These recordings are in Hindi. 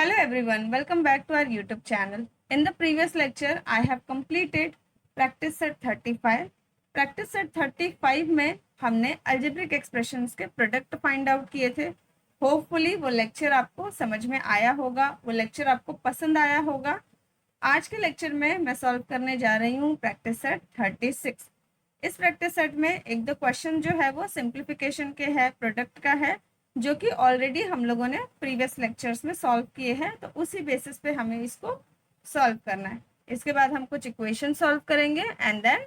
Hello everyone, welcome back to our YouTube channel. In the previous lecture, I have completed practice set 35. Practice set 35 में हमने algebraic expressions के product find out किए थे. Hopefully वो lecture आपको समझ में आया होगा, वो lecture आपको पसंद आया होगा. आज के lecture में मैं solve करने जा रही हूँ practice set 36. इस practice set में एक दो question जो है वो simplification के है, product का है, जो कि ऑलरेडी हम लोगों ने प्रीवियस लेक्चर्स में सॉल्व किए हैं. तो उसी बेसिस पे हमें इसको सॉल्व करना है. इसके बाद हम कुछ इक्वेशन सॉल्व करेंगे एंड देन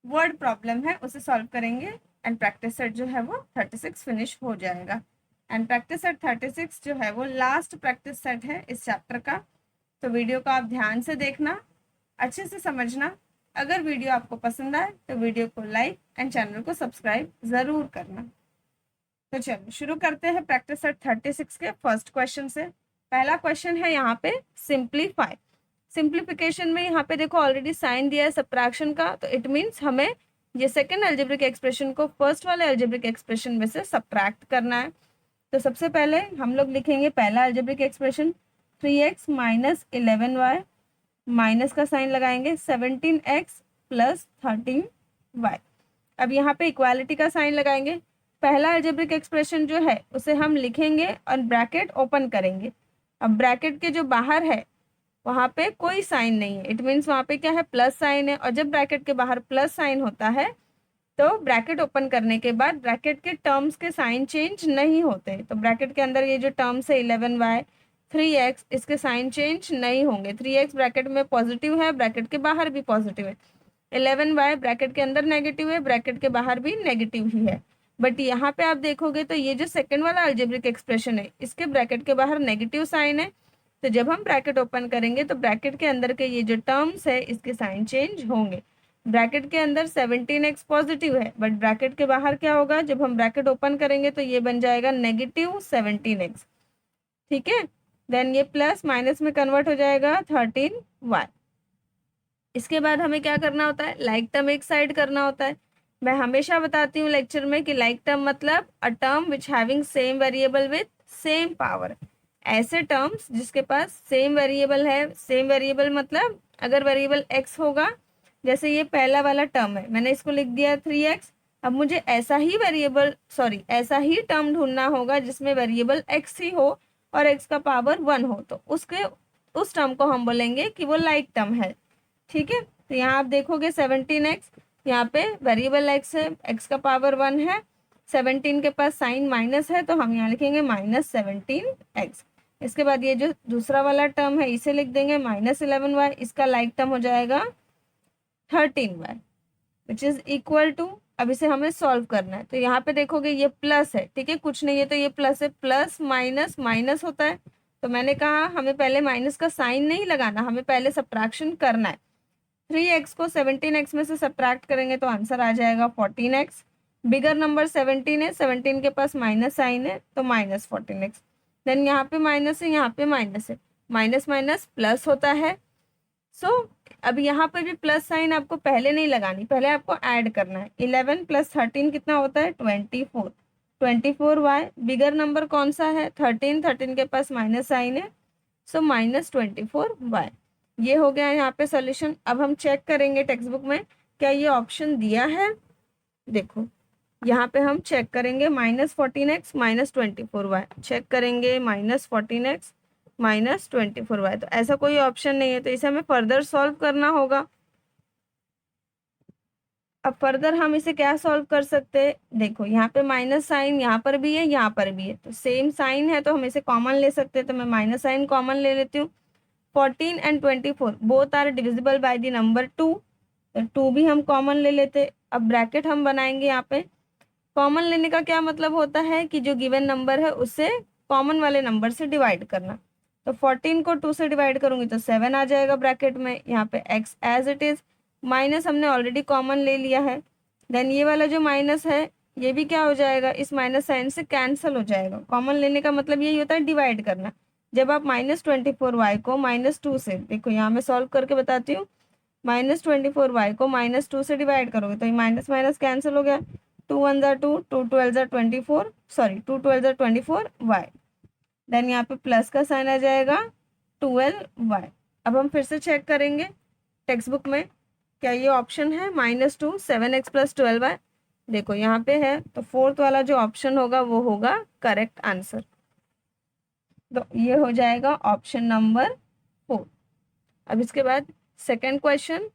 वर्ड प्रॉब्लम है उसे सॉल्व करेंगे एंड प्रैक्टिस सेट जो है वो 36 फिनिश हो जाएगा. एंड प्रैक्टिस सेट 36 जो है वो लास्ट प्रैक्टिस सेट है इस चैप्टर का. तो वीडियो को आप ध्यान से देखना, अच्छे से समझना. अगर वीडियो आपको पसंद आए तो वीडियो को लाइक एंड चैनल को सब्सक्राइब ज़रूर करना. तो चलो शुरू करते हैं प्रैक्टिस सेट 36 के फर्स्ट क्वेश्चन से. पहला क्वेश्चन है यहाँ पे सिंप्लीफाई. सिंप्लीफिकेशन में यहाँ पे देखो ऑलरेडी साइन दिया है सब्ट्रैक्शन का, तो इट मीन्स हमें ये सेकंड अलजेब्रिक एक्सप्रेशन को फर्स्ट वाले अलजेब्रिक एक्सप्रेशन में से सब्ट्रैक्ट करना है. तो सबसे पहले हम लोग लिखेंगे पहला algebraic expression 3x minus 11y, minus का साइन लगाएंगे 17x प्लस 13y. अब यहाँ पे इक्वालिटी का साइन लगाएंगे. पहला अलजेब्रिक एक्सप्रेशन जो है उसे हम लिखेंगे और ब्रैकेट ओपन करेंगे. अब ब्रैकेट के जो बाहर है वहाँ पे कोई साइन नहीं है, इट मीन्स वहाँ पे क्या है, प्लस साइन है. और जब ब्रैकेट के बाहर प्लस साइन होता है तो ब्रैकेट ओपन करने के बाद ब्रैकेट के टर्म्स के साइन चेंज नहीं होते. तो ब्रैकेट के अंदर ये जो टर्म्स है 11y 3x, इसके साइन चेंज नहीं होंगे. 3x ब्रैकेट में पॉजिटिव है, ब्रैकेट के बाहर भी पॉजिटिव है. 11y ब्रैकेट के अंदर नेगेटिव है, ब्रैकेट के बाहर भी नेगेटिव ही है. बट यहाँ पे आप देखोगे तो ये जो सेकंड वाला अलजेब्रिक एक्सप्रेशन है इसके ब्रैकेट के बाहर नेगेटिव साइन है. तो जब हम ब्रैकेट ओपन करेंगे तो ब्रैकेट के अंदर के ये जो टर्म्स है इसके साइन चेंज होंगे. ब्रैकेट के अंदर 17x पॉजिटिव है, बट ब्रैकेट के बाहर क्या होगा, जब हम ब्रैकेट ओपन करेंगे तो ये बन जाएगा नेगेटिव 17x. ठीक है, देन ये प्लस माइनस में कन्वर्ट हो जाएगा 13y. इसके बाद हमें क्या करना होता है, लाइक टर्म एक साइड करना होता है. मैं हमेशा बताती हूँ लेक्चर में कि लाइक टर्म मतलब a term which having same variable with same power. ऐसे टर्म्स जिसके पास सेम वेरिएबल है. सेम वेरिएबल मतलब अगर वेरिएबल x होगा, जैसे ये पहला वाला टर्म है, मैंने इसको लिख दिया 3x. अब मुझे ऐसा ही टर्म ढूंढना होगा जिसमें वेरिएबल x ही हो और x का पावर 1 हो, तो उस टर्म को हम बोलेंगे कि वो लाइक टर्म है. ठीक है, तो यहाँ आप देखोगे 17x, यहाँ पे वेरिएबल x है, x का पावर 1 है, 17 के पास साइन माइनस है, तो हम यहाँ लिखेंगे माइनस 17x. इसके बाद ये जो दूसरा वाला टर्म है इसे लिख देंगे माइनस 11y, इसका लाइक टर्म हो जाएगा 13y which is equal to. अब इसे हमें सॉल्व करना है. तो यहाँ पे देखोगे ये प्लस है, ठीक है, कुछ नहीं है तो ये प्लस है. प्लस माइनस माइनस होता है, तो मैंने कहा हमें पहले माइनस का साइन नहीं लगाना, हमें पहले सब्ट्रैक्शन करना है. 3x को 17x में से सब्ट्रैक्ट करेंगे तो आंसर आ जाएगा 14x. बिगर नंबर 17 है, 17 के पास माइनस साइन है तो माइनस 14x. देन यहाँ पे माइनस है, यहाँ पे माइनस है, माइनस माइनस प्लस होता है. सो अब यहाँ पे भी प्लस साइन आपको पहले नहीं लगानी, पहले आपको ऐड करना है. 11 प्लस 13 कितना होता है, 24. 24y. बिगर नंबर कौन सा है, 13. 13 के पास माइनस साइन है, सो माइनस 24y. ये हो गया यहाँ पे सॉल्यूशन. अब हम चेक करेंगे टेक्स्ट बुक में क्या ये ऑप्शन दिया है. देखो यहाँ पे हम चेक करेंगे minus 14x minus 24y, check करेंगे माइनस 14x माइनस 24y. तो ऐसा कोई ऑप्शन नहीं है, तो इसे हमें फर्दर सॉल्व करना होगा. अब फर्दर हम इसे क्या सॉल्व कर सकते हैं, देखो यहाँ पे माइनस साइन यहाँ पर भी है, यहाँ पर भी है, तो सेम साइन है तो हम इसे कॉमन ले सकते हैं. तो मैं माइनस साइन कॉमन ले लेती हूँ. 14 and 24 both are divisible by the number 2, तो 2 भी हम कॉमन ले लेते. अब ब्रैकेट हम बनाएंगे. यहाँ पे कॉमन लेने का क्या मतलब होता है कि जो गिवन नंबर है उससे कॉमन वाले नंबर से डिवाइड करना. तो 14 को 2 से डिवाइड करूंगी तो 7 आ जाएगा ब्रैकेट में. यहाँ पे x as it is, minus हमने ऑलरेडी कॉमन ले लिया है. देन ये वाला जो माइनस है ये भी क्या हो जाएगा, इस माइनस साइन से कैंसिल हो जाएगा. कॉमन लेने का मतलब यही होता है डिवाइड करना. जब आप माइनस 24y को माइनस 2 से, देखो यहाँ मैं सॉल्व करके बताती हूँ, माइनस 24y को माइनस 2 से डिवाइड करोगे तो ये माइनस माइनस कैंसिल हो गया. 2 1 ज़ा 2, 2 12 ज़ा 24, सॉरी 2 12 ज़ा 24y. देन यहाँ पे प्लस का साइन आ जाएगा 12y। अब हम फिर से चेक करेंगे टेक्स्ट बुक में क्या ये ऑप्शन है -2 7x + 12y। देखो यहाँ पे है, तो फोर्थ वाला जो ऑप्शन होगा वो होगा करेक्ट आंसर। तो ये हो जाएगा ऑप्शन नंबर 4। अब इसके बाद सेकंड क्वेश्चन।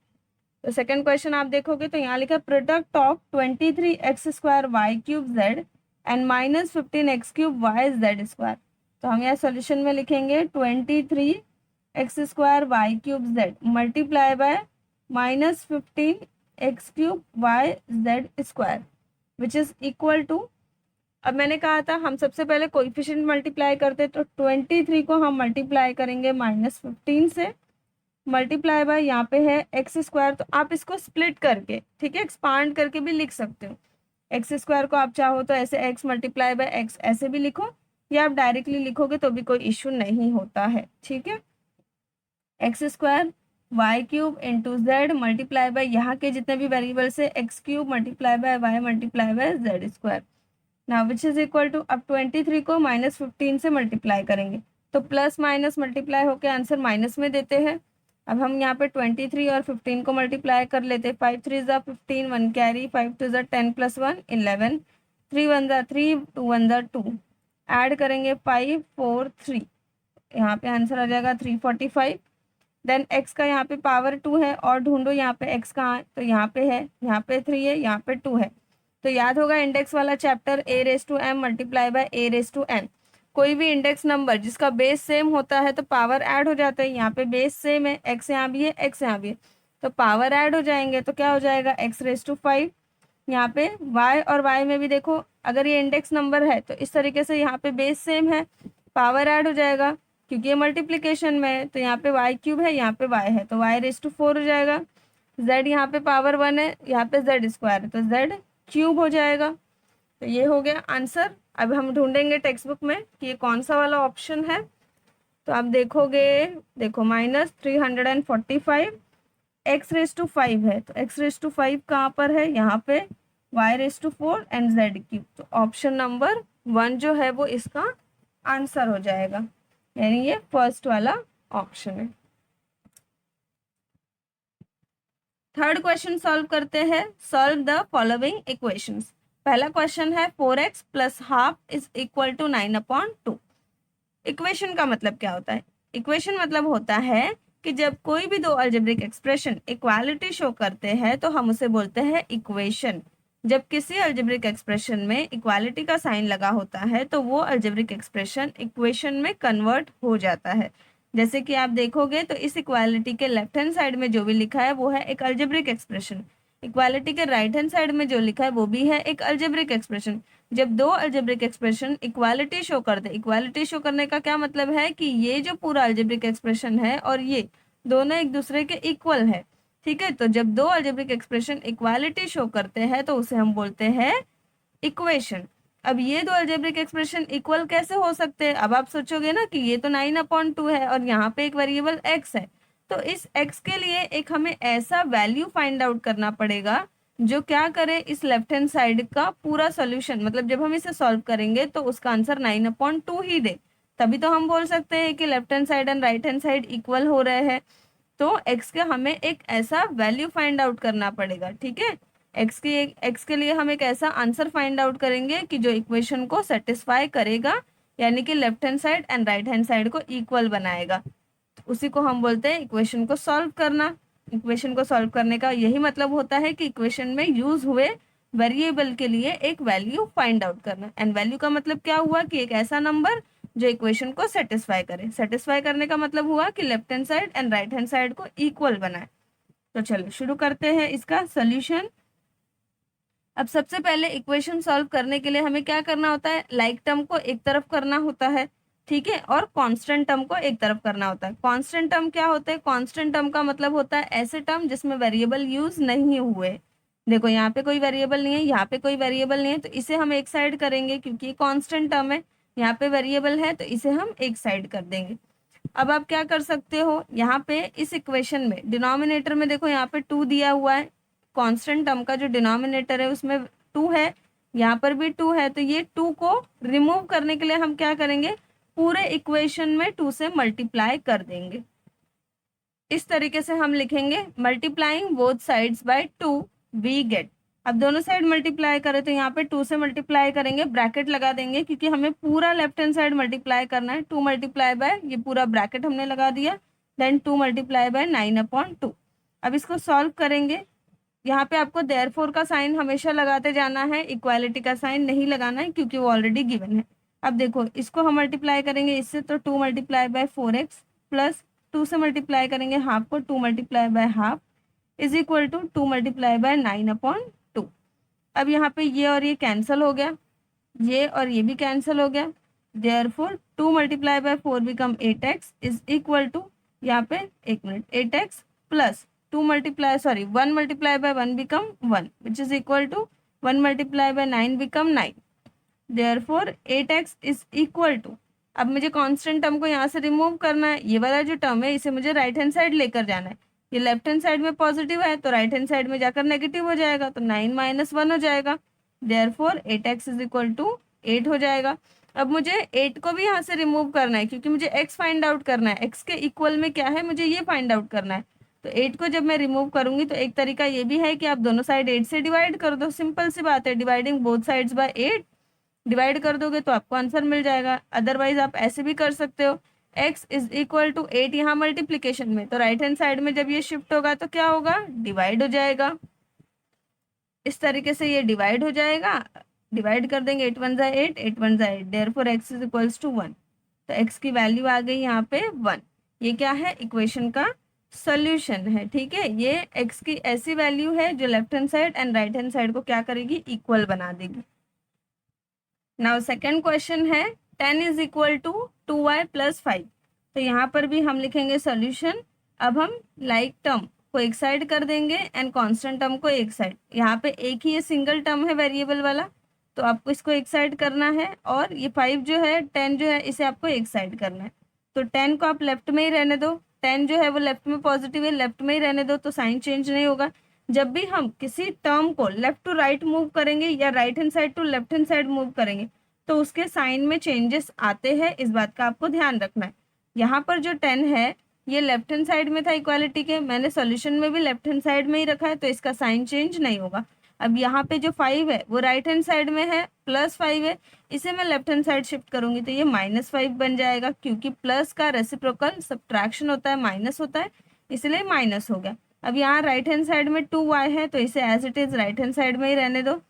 तो सेकंड क्वेश्चन आप देखोगे तो यहाँ लिखा product of 23x² y³ z and -15x³ y z²। तो हम यहाँ सोल्यूशन में लिखेंगे 23x² y³ z multiply by -15x³ y z² which is equal to. अब मैंने कहा था हम सबसे पहले कोएफिशिएंट मल्टीप्लाई करते, तो 23 को हम मल्टीप्लाई करेंगे -15 से, मल्टीप्लाई बाय यहाँ पे है x²। तो आप इसको स्प्लिट करके, ठीक है, एक्सपांड करके भी लिख सकते हो। x² को आप चाहो तो ऐसे x मल्टीप्लाई बाय x ऐसे भी लिखो, या आप डायरेक्टली लिखोगे तो भी कोई इश्यू नहीं होता है, ठीक है। x² y³ into z multiply bye यहाँ के जितने भी वेरिएबल्स है x³ multiply by y multiply by z²। Now which is equal to, अब 23 को -15 से मल्टीप्लाई करेंगे तो प्लस माइनस मल्टीप्लाई होकर आंसर माइनस में देते हैं। अब हम यहाँ पे 23 और 15 को मल्टीप्लाई कर लेते हैं। 5 3 ज़ा 15, 1 कैरी, 5 2 ज़ा 10 + 1 11, 3 1 ज़ा 3, 2 1 ज़ा 2। ऐड करेंगे 5 4 3, यहाँ पे आंसर आ जाएगा 345। देन x का यहाँ पे पावर 2 है और ढूंढो यहाँ पे x कहाँ है, तो यहाँ पे है, यहाँ पे 3 है, यहाँ पे 2 है। तो याद होगा इंडेक्स वाला chapter a⁻m multiply by a⁻n। कोई भी इंडेक्स नंबर जिसका बेस सेम होता है तो पावर ऐड हो जाता है। यहाँ पे बेस सेम है, x यहाँ भी है, x यहाँ भी है, तो पावर ऐड हो जाएंगे। तो क्या हो जाएगा x⁵5। यहाँ पे y और y में भी देखो, अगर ये इंडेक्स नंबर है तो इस तरीके से यहाँ पे बेस सेम है, पावर ऐड हो जाएगा क्योंकि ये मल्टीप्लिकेशन में है। तो यहाँ पे y³ है, यहाँ पे y है, तो y⁻4 हो जाएगा। z यहाँ पे पावर 1 है, यहाँ पे z² है, तो z³ हो जाएगा। तो ये हो गया आंसर। अब हम ढूंढेंगे टेक्स्ट बुक में कि ये कौन सा वाला ऑप्शन है। तो आप देखोगे, देखो -345 x⁵5 है, तो x⁵5 कहाँ पर है, यहाँ पे y⁻4 एंड z³। तो ऑप्शन नंबर 1 जो है वो इसका आंसर हो जाएगा, यानी ये फर्स्ट वाला ऑप्शन है। थर्ड क्वेश्चन सॉल्व करते हैं। Solve the following equations. पहला क्वेश्चन है 4x + ½ is equal to 9/2। Equation का मतलब क्या होता है? इक्वेशन मतलब होता है कि जब कोई भी दो अलजेब्रिक एक्सप्रेशन इक्वालिटी शो करते हैं तो हम उसे बोलते हैं इक्वेशन। जब किसी अलजेब्रिक एक्सप्रेशन में इक्वालिटी का साइन लगा होता है तो वो अलजेब्रिक एक्सप्रेशन इक्वेशन में कन्वर्ट हो जाता है। जैसे कि आप देखोगे तो इस इक्वालिटी के लेफ्ट हैंड साइड में जो भी लिखा है वो है एक अलजेब्रिक एक्सप्रेशन, इक्वालिटी के राइट हैंड साइड में जो लिखा है वो भी है एक अलजेब्रिक एक्सप्रेशन। जब दो अलजेब्रिक एक्सप्रेशन इक्वालिटी शो करते, इक्वालिटी शो करने का क्या मतलब है कि ये जो पूरा अलजेब्रिक एक्सप्रेशन है और ये दोनों एक दूसरे के इक्वल है, ठीक है। तो जब दो अलजेब्रिक एक्सप्रेशन इक्वालिटी शो करते हैं तो उसे हम बोलते हैं इक्वेशन। अब ये दो अलजेब्रिक एक्सप्रेशन इक्वल कैसे हो सकते हैं? अब आप सोचोगे ना कि ये तो 9/2 है और यहाँ पे एक वेरिएबल x है, तो इस x के लिए एक हमें ऐसा वैल्यू फाइंड आउट करना पड़ेगा जो क्या करे, इस लेफ्ट हैंड साइड का पूरा सॉल्यूशन, मतलब जब हम इसे सॉल्व करेंगे तो उसका आंसर 9/2 ही दे, तभी तो हम बोल सकते हैं कि left hand side and right hand side equal हो रहे हैं। तो x के हमें एक ऐसा वैल्यू फाइंड आउट करना पड़ेगा, ठीक है। x के लिए हम एक ऐसा आंसर फाइंड आउट करेंगे कि जो इक्वेशन को सेटिस्फाई करेगा, यानी कि left hand side and right hand side को इक्वल बनाएगा। तो उसी को हम बोलते हैं इक्वेशन को सॉल्व करना। इक्वेशन को सॉल्व करने का यही मतलब होता है कि इक्वेशन में यूज हुए वेरिएबल के लिए एक वैल्यू फाइंड आउट करना। एंड वैल्यू का मतलब क्या हुआ कि एक ऐसा नंबर जो इक्वेशन को सेटिस्फाई करे। सेटिस्फाई करने का मतलब हुआ कि left hand side and right hand side को इक्वल बनाए। तो चलो शुरू करते हैं इसका सोल्यूशन। अब सबसे पहले इक्वेशन सॉल्व करने के लिए हमें क्या करना होता है, लाइक टर्म को एक तरफ करना होता है, ठीक है, और कांस्टेंट टर्म को एक तरफ करना होता है। कांस्टेंट टर्म क्या होता है? कांस्टेंट टर्म का मतलब होता है ऐसे टर्म जिसमें वेरिएबल यूज नहीं हुए। देखो यहाँ पे कोई वेरिएबल नहीं है, यहाँ पे कोई वेरिएबल नहीं है, तो इसे हम एक साइड करेंगे क्योंकि कांस्टेंट टर्म है। यहाँ पे वेरिएबल है तो इसे हम एक साइड कर देंगे। अब आप क्या कर सकते हो, यहाँ पे इस इक्वेशन में डिनोमिनेटर में देखो यहाँ पे 2 दिया हुआ है। कांस्टेंट टर्म का जो डिनोमिनेटर है उसमें 2 है, यहाँ पर भी 2 है, तो ये 2 को रिमूव करने के लिए हम क्या करेंगे, पूरे इक्वेशन में 2 से मल्टीप्लाई कर देंगे। इस तरीके से हम लिखेंगे multiplying both sides by 2 we get. अब दोनों साइड मल्टीप्लाई करें तो यहाँ पे 2 से मल्टीप्लाई करेंगे, ब्रैकेट लगा देंगे क्योंकि हमें पूरा लेफ्ट हैंड साइड मल्टीप्लाई करना है। 2 मल्टीप्लाई बाय, ये पूरा ब्रैकेट हमने लगा दिया, देन 2 मल्टीप्लाई बाय 9/2। अब इसको सॉल्व करेंगे। यहाँ पे आपको देयरफॉर का साइन हमेशा लगाते जाना है, इक्वालिटी का साइन नहीं लगाना है क्योंकि वो ऑलरेडी गिवन है। अब देखो इसको हम मल्टीप्लाई करेंगे इससे, तो 2 मल्टीप्लाई बाय 4x प्लस 2 से मल्टीप्लाई करेंगे हाफ को, 2 multiply by half is equal to 2 multiply by 9/2। अब यहाँ पे ये और ये कैंसिल हो गया, ये और ये भी कैंसिल हो गया, therefore 2 multiply by 4 become 8x is equal to, यहाँ पे 8x plus 1 multiply by 1 become 1 which is equal to 1 multiply by 9 become 9। Therefore 8x is equal to, अब मुझे कांस्टेंट टर्म को यहाँ से रिमूव करना है, ये वाला जो टर्म है इसे मुझे राइट हैंड साइड लेकर जाना है। ये लेफ्ट हैंड साइड में पॉजिटिव है तो राइट हैंड साइड में जाकर नेगेटिव हो जाएगा, तो 9 - 1 हो जाएगा। Therefore 8x is equal to 8 हो जाएगा। अब मुझे 8 को भी यहाँ से रिमूव करना है क्योंकि मुझे x फाइंड आउट करना है, x के इक्वल में क्या है मुझे ये फाइंड आउट करना है। तो 8 को जब मैं रिमूव करूंगी तो एक तरीका ये भी है कि आप दोनों साइड 8 से डिवाइड कर दो, सिंपल सी बात है, dividing both sides bye 8 divide कर दोगे तो आपको आंसर मिल जाएगा। अदरवाइज आप ऐसे भी कर सकते हो, x इज इक्वल टू 8 यहाँ मल्टीप्लीकेशन में, तो राइट हैंड साइड में जब ये शिफ्ट होगा तो क्या होगा, डिवाइड हो जाएगा। इस तरीके से ये डिवाइड हो जाएगा, डिवाइड कर देंगे 8 1 8, 8 1 8, therefore x is equals to 1। तो x की वैल्यू आ गई यहाँ पे 1। ये क्या है, इक्वेशन का सॉल्यूशन है। ठीक है, ये x की ऐसी वैल्यू है जो left hand side and right hand side को क्या करेगी, इक्वल बना देगी। नाउ सेकेंड क्वेश्चन है 10 is equal to 2y plus 5। तो यहाँ पर भी हम लिखेंगे सॉल्यूशन। अब हम लाइक टर्म को एक साइड कर देंगे एंड कांस्टेंट टर्म को एक साइड। यहाँ पे एक ही ये सिंगल टर्म है वेरिएबल वाला, तो आपको इसको एक साइड करना है, और ये 5 जो है 10 जो है इसे आपको एक साइड करना है। तो 10 को आप लेफ्ट में ही रहने दो, 10 जो है वो लेफ्ट में पॉजिटिव है, लेफ्ट में ही रहने दो, तो साइन चेंज नहीं होगा। जब भी हम किसी टर्म को लेफ्ट टू राइट मूव करेंगे या right hand side to left hand side move करेंगे तो उसके साइन में चेंजेस आते हैं, इस बात का आपको ध्यान रखना है। यहाँ पर जो 10 है ये लेफ्ट हैंड साइड में था इक्वालिटी के, मैंने सॉल्यूशन में भी लेफ्ट हैंड साइड में ही रखा है, तो इसका साइन चेंज नहीं होगा। अब यहाँ पे जो 5 है वो राइट हैंड साइड में है, प्लस 5 है, इसे मैं लेफ्ट हैंड साइड शिफ्ट करूंगी तो ये -5 बन जाएगा, क्योंकि प्लस का रेसिप्रोकल सब्ट्रैक्शन होता है, माइनस होता है, इसलिए माइनस हो गया। अब यहाँ राइट हैंड साइड में 2y है तो इसे as it is right hand side में ही रहने दो।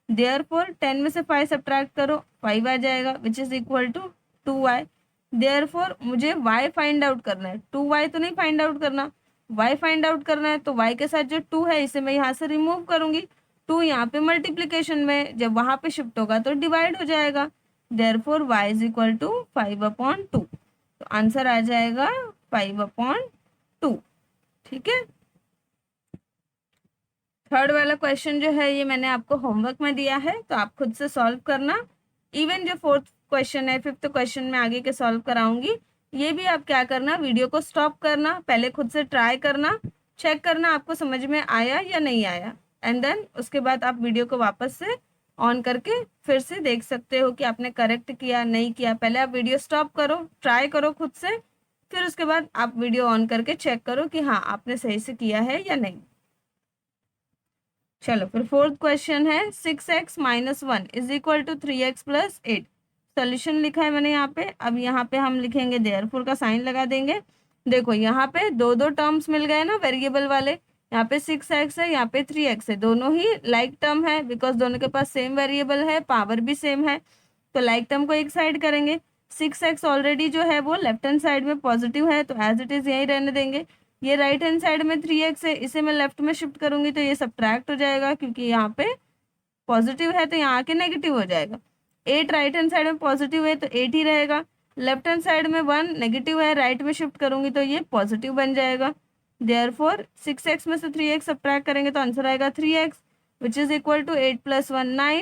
देयरफॉर 10 में से 5 सब्ट्रैक्ट करो, 5 आ जाएगा which is equal to 2y। Therefore मुझे y फाइंड आउट करना है, 2y तो नहीं फाइंड आउट करना, y फाइंड आउट करना है। तो y के साथ जो 2 है इसे मैं यहाँ से रिमूव करूंगी, 2 यहाँ पे मल्टीप्लीकेशन में, जब वहां पे शिफ्ट होगा तो डिवाइड हो जाएगा। Therefore y is equal to 5/2। तो आंसर आ जाएगा 5/2। ठीक है, थर्ड वाला क्वेश्चन जो है ये मैंने आपको होमवर्क में दिया है, तो आप खुद से सॉल्व करना। इवन जो फोर्थ क्वेश्चन है, फिफ्थ क्वेश्चन में आगे के सॉल्व कराऊंगी, ये भी आप क्या करना, वीडियो को स्टॉप करना, पहले खुद से ट्राई करना, चेक करना आपको समझ में आया या नहीं आया, एंड देन उसके बाद आप वीडियो को वापस से ऑन करके फिर से देख सकते हो कि आपने करेक्ट किया नहीं किया। पहले आप वीडियो स्टॉप करो, ट्राई करो खुद से, फिर उसके बाद आप वीडियो ऑन करके चेक करो कि हाँ आपने सही से किया है या नहीं। चलो फिर फोर्थ क्वेश्चन है 6x - 1 is equal to 3x plus 8। Solution लिखा है मैंने यहाँ पे। अब यहाँ पे हम लिखेंगे देयरफॉर का साइन लगा देंगे। देखो यहाँ पे दो दो टर्म्स मिल गए ना वेरिएबल वाले, यहाँ पे 6x है, यहाँ पे 3x है, दोनों ही लाइक टर्म है बिकॉज दोनों के पास सेम वेरिएबल है, पावर भी सेम है, तो लाइक टर्म को एक साइड करेंगे। 6x ऑलरेडी जो है वो लेफ्ट हैंड साइड में पॉजिटिव है तो एज इट इज यही रहने देंगे। ये राइट हैंड साइड में 3x है, इसे मैं लेफ्ट में शिफ्ट करूंगी तो ये सब्ट्रैक्ट हो जाएगा, क्योंकि यहाँ पे पॉजिटिव है तो यहाँ आके नेगेटिव हो जाएगा। 8 राइट हैंड साइड में पॉजिटिव है तो 8 ही रहेगा, लेफ्ट हैंड साइड में 1 नेगेटिव है, राइट में शिफ्ट करूंगी तो ये पॉजिटिव बन जाएगा। देयरफॉर 6x में से 3x सब्ट्रैक्ट करेंगे तो आंसर आएगा 3x which is equal to 8 + 1 9।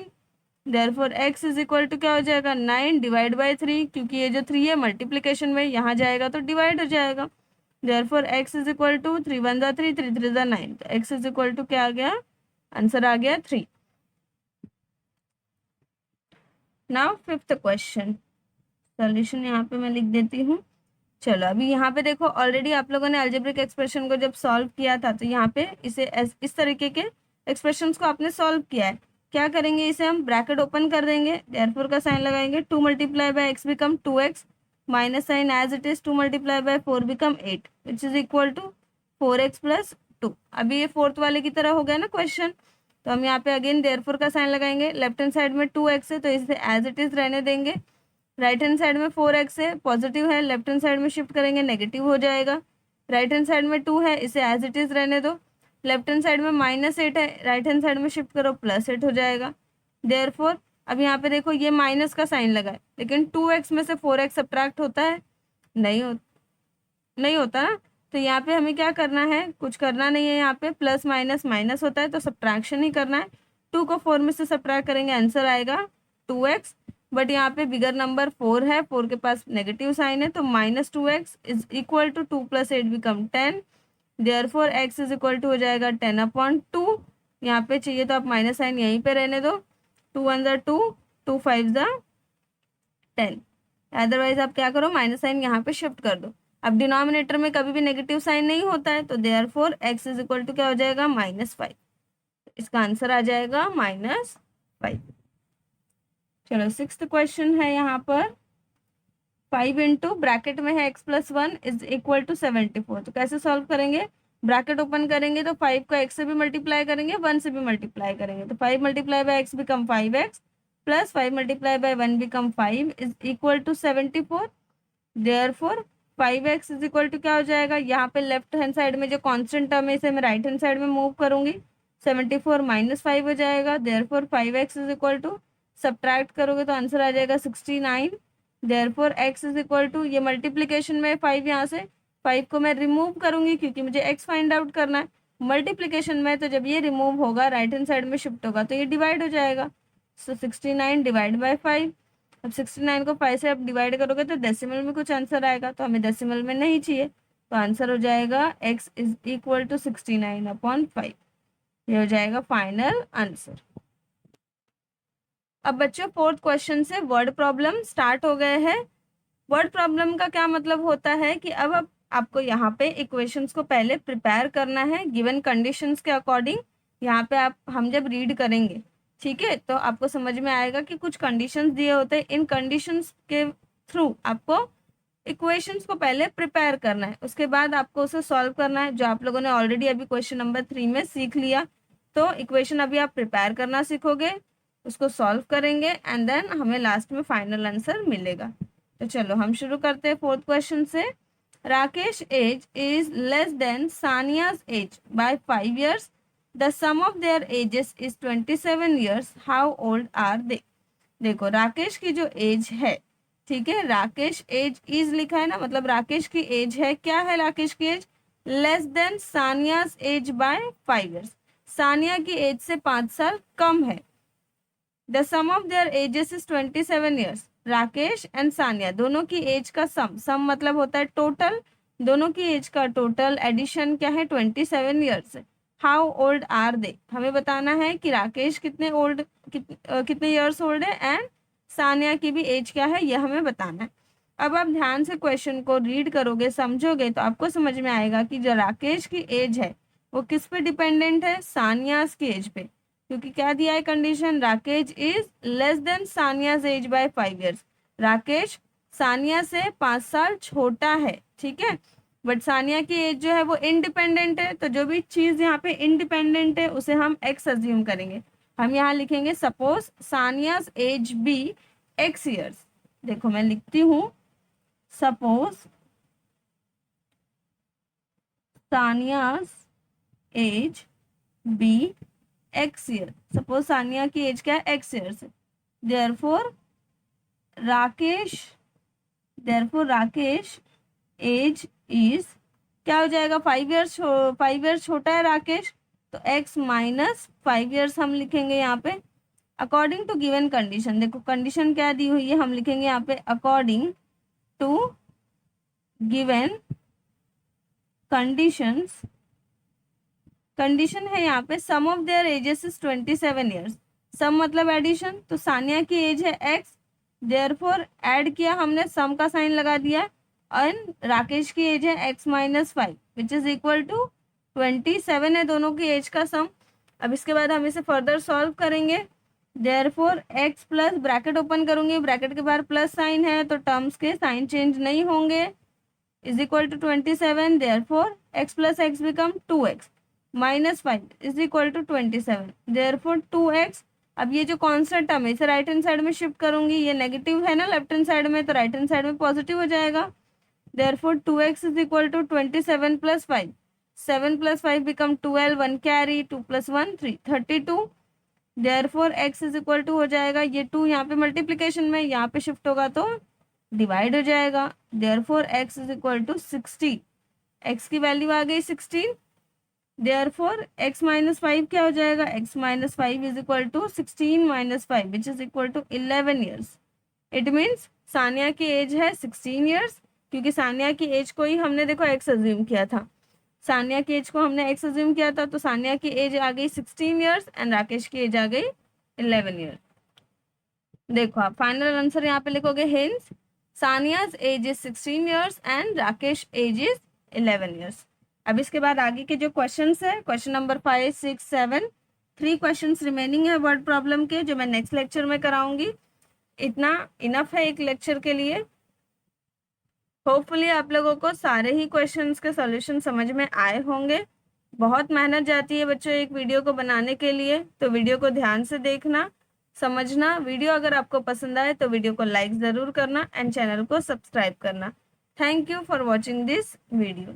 Therefore x is equal to क्या हो जाएगा 9 डिवाइड बाई 3, क्योंकि ये जो 3 है मल्टीप्लीकेशन में यहाँ जाएगा तो डिवाइड हो जाएगा। Therefore x is equal to 3 1 3 3 3 9, तो x इज इक्वल टू क्या आ गया, आंसर आ गया 3। नाउ फिफ्थ क्वेश्चन सॉल्यूशन यहाँ पे मैं लिख देती हूँ। चलो अभी यहाँ पे देखो, ऑलरेडी आप लोगों ने अलजेब्रिक एक्सप्रेशन को जब सॉल्व किया था तो यहाँ पे इसे इस तरीके के एक्सप्रेशंस को आपने सॉल्व किया है। क्या करेंगे, इसे हम ब्रैकेट ओपन कर देंगे, देयरफॉर का साइन लगाएंगे, 2 multiply by x become 2x, minus sign as it is, 2 multiply by 4 become 8 which is equal to 4x plus 2। अभी ये फोर्थ वाले की तरह हो गया ना क्वेश्चन, तो हम यहाँ पे अगेन देयरफॉर का साइन लगाएंगे, लेफ्ट हैंड साइड में 2x है तो इसे एज इट इज रहने देंगे, राइट हैंड साइड में 4x है, पॉजिटिव है, लेफ्ट हैंड साइड में शिफ्ट करेंगे नेगेटिव हो जाएगा, राइट हैंड साइड में 2 है, इसे एज इट इज रहने दो, लेफ्ट हैंड साइड में -8 है, राइट हैंड साइड में शिफ्ट करो +8 हो जाएगा। देयरफॉर अब यहाँ पे देखो ये माइनस का साइन लगा है, लेकिन 2x में से 4x सब्ट्रैक्ट होता है, नहीं होता ना, तो यहाँ पे हमें क्या करना है, कुछ करना नहीं है, यहाँ पे प्लस माइनस माइनस होता है तो सब्ट्रैक्शन ही करना है। 2 को 4 में से सब्ट्रैक्ट करेंगे, आंसर आएगा 2x, बट यहाँ पे बिगर नंबर 4 है, 4 के पास नेगेटिव साइन है, तो -2x is equal to 2 + 8 become 10, therefore x is equal to हो जाएगा 10/2। यहाँ पे चाहिए तो आप माइनस साइन यहीं पे रहने दो, 2 1 ज़ा 2, 2 5 ज़ा 10, अदरवाइज आप क्या करो, माइनस साइन यहाँ पे शिफ्ट कर दो। अब डिनोमिनेटर में कभी भी नेगेटिव साइन नहीं होता है, तो therefore x is equal to क्या हो जाएगा, -5, इसका आंसर आ जाएगा -5। चलो 6th क्वेश्चन है यहाँ पर, 5 इंटू ब्रैकेट में है x + 1 इज इक्वल टू 74, तो कैसे सॉल्व करेंगे, ब्रैकेट ओपन करेंगे तो 5 को x से भी मल्टीप्लाई करेंगे, 1 से भी मल्टीप्लाई करेंगे, तो 5 multiply by x become 5x plus 5 multiply by 1 become 5 is equal to 74। Therefore 5x is equal to क्या हो जाएगा, यहाँ पे लेफ्ट हैंड साइड में जो कांस्टेंट टर्म है इसे मैं राइट हैंड साइड में मूव करूंगी, 74 - 5 हो जाएगा, therefore 5x is equal to, subtract करोगे तो आंसर आ जाएगा 69, therefore x is equal to, ये मल्टीप्लीकेशन में 5 यहाँ से 5 को मैं रिमूव करूंगी क्योंकि मुझे x फाइंड आउट करना है, मल्टीप्लीकेशन में तो जब ये रिमूव होगा राइट हैंड साइड में शिफ्ट होगा तो ये डिवाइड हो जाएगा, सो 69 डिवाइड बाय 5। अब 69 को 5 से आप डिवाइड करोगे तो डेसिमल में कुछ आंसर आएगा, तो हमें डेसिमल में नहीं चाहिए, तो आंसर हो जाएगा x इज इक्वल टू 69/5, ये हो जाएगा फाइनल आंसर। अब बच्चों 4th क्वेश्चन से वर्ड प्रॉब्लम स्टार्ट हो गए हैं। वर्ड प्रॉब्लम का क्या मतलब होता है कि अब आपको यहाँ पे इक्वेशंस को पहले प्रिपेयर करना है गिवन कंडीशंस के अकॉर्डिंग। यहाँ पे हम जब रीड करेंगे, ठीक है, तो आपको समझ में आएगा कि कुछ कंडीशंस दिए होते हैं, इन कंडीशंस के थ्रू आपको इक्वेशंस को पहले प्रिपेयर करना है, उसके बाद आपको उसे सॉल्व करना है, जो आप लोगों ने ऑलरेडी अभी क्वेश्चन नंबर 3 में सीख लिया। तो इक्वेशन अभी आप प्रिपेयर करना सीखोगे, उसको सॉल्व करेंगे एंड देन हमें लास्ट में फाइनल आंसर मिलेगा। तो चलो हम शुरू करते हैं 4th क्वेश्चन से। Rakesh age is less than Saniya's age by 5 years. The sum of their ages is 27 years. How old are they? देखो राकेश की जो एज है, ठीक है, राकेश एज इज लिखा है ना, मतलब राकेश की एज है, क्या है राकेश की age, less than Saniya's age by 5 years, Saniya की एज से 5 साल कम है। The sum of their ages is 27 years. Rakesh and Saniya दोनों की एज का सम मतलब होता है टोटल, दोनों की एज का टोटल एडिशन क्या है, 27 years है। हाउ ओल्ड आर दे, हमें बताना है कि राकेश कितने ईयर्स ओल्ड है एंड सानिया की भी एज क्या है, यह हमें बताना है। अब आप ध्यान से क्वेश्चन को रीड करोगे, समझोगे, तो आपको समझ में आएगा कि जो राकेश की एज है वो किस पे डिपेंडेंट है, सानियाज की एज पे, क्योंकि क्या दिया है condition, Rakesh is less than Saniya's age by 5 years, Rakesh Saniya से 5 साल छोटा है, ठीक है, बट सानिया की एज जो है वो इंडिपेंडेंट है, तो जो भी चीज यहाँ पे इंडिपेंडेंट है उसे हम एक्स अज्यूम करेंगे। हम यहाँ लिखेंगे suppose Saniya's age be x years, देखो मैं लिखती हूँ, suppose Saniya's age be x year, suppose Saniya की एज क्या है, x years है, देयरफॉर राकेश एज इज क्या हो जाएगा, 5 years छोटा है राकेश, तो x - 5 years हम लिखेंगे यहाँ पे अकॉर्डिंग टू गिवन कंडीशन। देखो कंडीशन क्या दी हुई है, हम लिखेंगे यहाँ पे according to given conditions, condition है यहाँ पे sum of their ages is 27 years, sum मतलब एडिशन, तो सानिया की एज है x, देयरफॉर ऐड किया हमने, सम का साइन लगा दिया, एंड राकेश की एज है x-5 which is equal to 27 है दोनों की एज का सम। अब इसके बाद हम इसे फर्दर सॉल्व करेंगे। Therefore x plus, bracket open करूंगी, ब्रैकेट के बाहर प्लस साइन है तो टर्म्स के साइन चेंज नहीं होंगे, is equal to 27। Therefore x plus x become 2x minus 5 is equal to 27। Therefore 2x, अब ये जो कॉन्स्टेंट टर्म है इसे राइट हैंड साइड में शिफ्ट करूंगी, ये नेगेटिव है ना लेफ्ट हैंड साइड में, तो राइट हैंड साइड में पॉजिटिव हो जाएगा। Therefore 2x is equal to 27 plus 5, 7 plus 5 become 12, 1 carry, 2 plus 1 3, 32। Therefore x is equal to हो जाएगा, ये 2 यहाँ पे मल्टीप्लीकेशन में, यहाँ पे शिफ्ट होगा तो डिवाइड हो जाएगा। Therefore x is equal to 60, x की वैल्यू आ गई 16। देयरफॉर x माइनस 5 क्या हो जाएगा, x minus 5 is equal to 16 minus 5 which is equal to 11 years. It means Sania की एज है 16 ईयर्स, क्योंकि सानिया की एज को ही हमने देखो x अज्यूम किया था, सानिया की एज को हमने x अज्यूम किया था, तो सानिया की एज आ गई 16 ईयर्स एंड राकेश की एज आ गई 11 ईयर्स। देखो आप फाइनल आंसर यहाँ पे लिखोगे, hence Saniya's age is 16 years and Rakesh age is 11 years. अब इसके बाद आगे के जो क्वेश्चंस है, क्वेश्चन नंबर 5, 6, 7, 3 क्वेश्चंस रिमेनिंग है वर्ड प्रॉब्लम के, जो मैं नेक्स्ट लेक्चर में कराऊंगी। इतना इनफ है एक लेक्चर के लिए। होपफुली आप लोगों को सारे ही क्वेश्चंस के सॉल्यूशन समझ में आए होंगे। बहुत मेहनत जाती है बच्चों एक वीडियो को बनाने के लिए, तो वीडियो को ध्यान से देखना, समझना। वीडियो अगर आपको पसंद आए तो वीडियो को लाइक ज़रूर करना एंड चैनल को सब्सक्राइब करना। Thank you for watching this video.